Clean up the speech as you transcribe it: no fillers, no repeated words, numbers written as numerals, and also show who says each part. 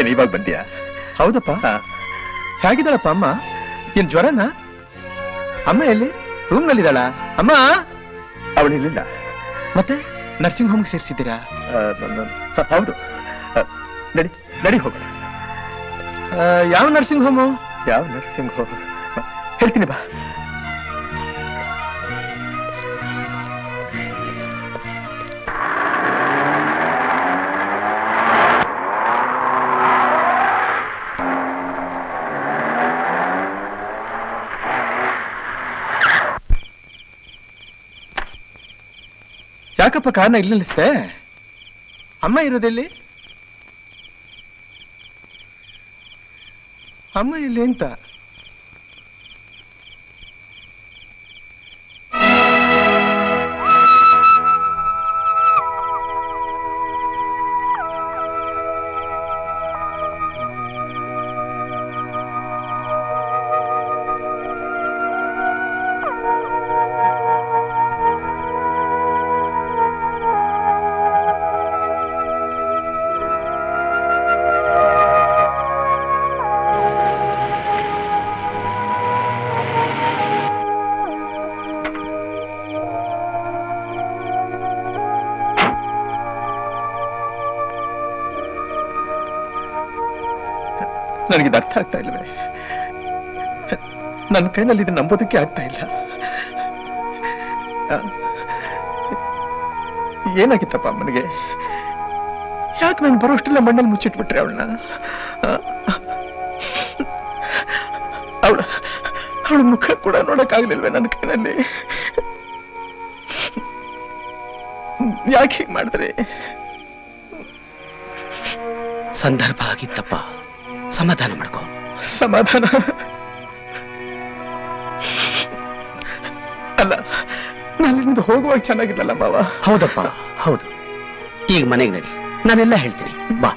Speaker 1: ಏನ್ ಇವಾಗ ಬಂದ್ಯಾ?
Speaker 2: ಹೌದಪ್ಪ. ಹೇಗಿದ್ದಾಳಪ್ಪ ಅಮ್ಮ? ಏನ್ ಜ್ವರನಾ? ಅಮ್ಮ ಎಲ್ಲಿ? ರೂಮ್ ನಲ್ಲಿದ್ದಾಳ? ಅಮ್ಮ
Speaker 1: ಅವಳಿಲ್ಲ.
Speaker 2: ಮತ್ತೆ ನರ್ಸಿಂಗ್ ಹೋಮ್ಗೆ ಸೇರಿಸಿದ್ದೀರಾ?
Speaker 1: ಹೌದು. ನಡಿ ನಡಿ ಹೋಗೋಣ.
Speaker 2: ಯಾವ ನರ್ಸಿಂಗ್ ಹೋಮು?
Speaker 1: ಯಾವ ನರ್ಸಿಂಗ್ ಹೋಮ್ ಹೇಳ್ತೀನಿ ಬಾ.
Speaker 2: ಯಾಕಪ್ಪ ಕಾರ್ನ ಇಲ್ಲಿ ನಿಲ್ಲಿಸ್ತೆ? ಅಮ್ಮ ಇರೋದೆಲ್ಲಿ? ಅಮ್ಮ ಇಲ್ಲಿ ಅಂತ? ನನಗಿದು ಅರ್ಥ ಆಗ್ತಾ ಇಲ್ಲವೇ? ನನ್ನ ಕೈನಲ್ಲಿ ಇದು ನಂಬೋದಕ್ಕೆ ಆಗ್ತಾ ಇಲ್ಲ. ಏನಾಗಿತ್ತಪ್ಪ ಅಮ್ಮನಿಗೆ? ಯಾಕೆ ನಾನು ಬರೋಷ್ಟೆಲ್ಲ ಮಣ್ಣಲ್ಲಿ ಮುಚ್ಚಿಟ್ಬಿಟ್ರೆ ಅವಳನ್ನ? ಅವಳ ಮುಖ ಕೂಡ ನೋಡಕ್ಕಾಗ್ಲಿಲ್ವೇ ನನ್ನ ಕೈನಲ್ಲಿ? ಯಾಕೆ ಹೀಗೆ ಮಾಡಿದ್ರೆ?
Speaker 3: ಸಂದರ್ಭ ಆಗಿತ್ತಪ್ಪ, ಸಮಾಧಾನ ಮಾಡ್ಕೋ.
Speaker 2: ಸಮಾಧಾನ ಅಲ್ಲ, ನಾನಿಂದ ಹೋಗುವಾಗ ಚೆನ್ನಾಗಿದ್ದಲ್ಲ ಮಾವ.
Speaker 3: ಹೌದಪ್ಪ, ಹೌದು. ಈಗ ಮನೆಗೆ ನಡಿ, ನಾನೆಲ್ಲ ಹೇಳ್ತೀನಿ. ಬಾ.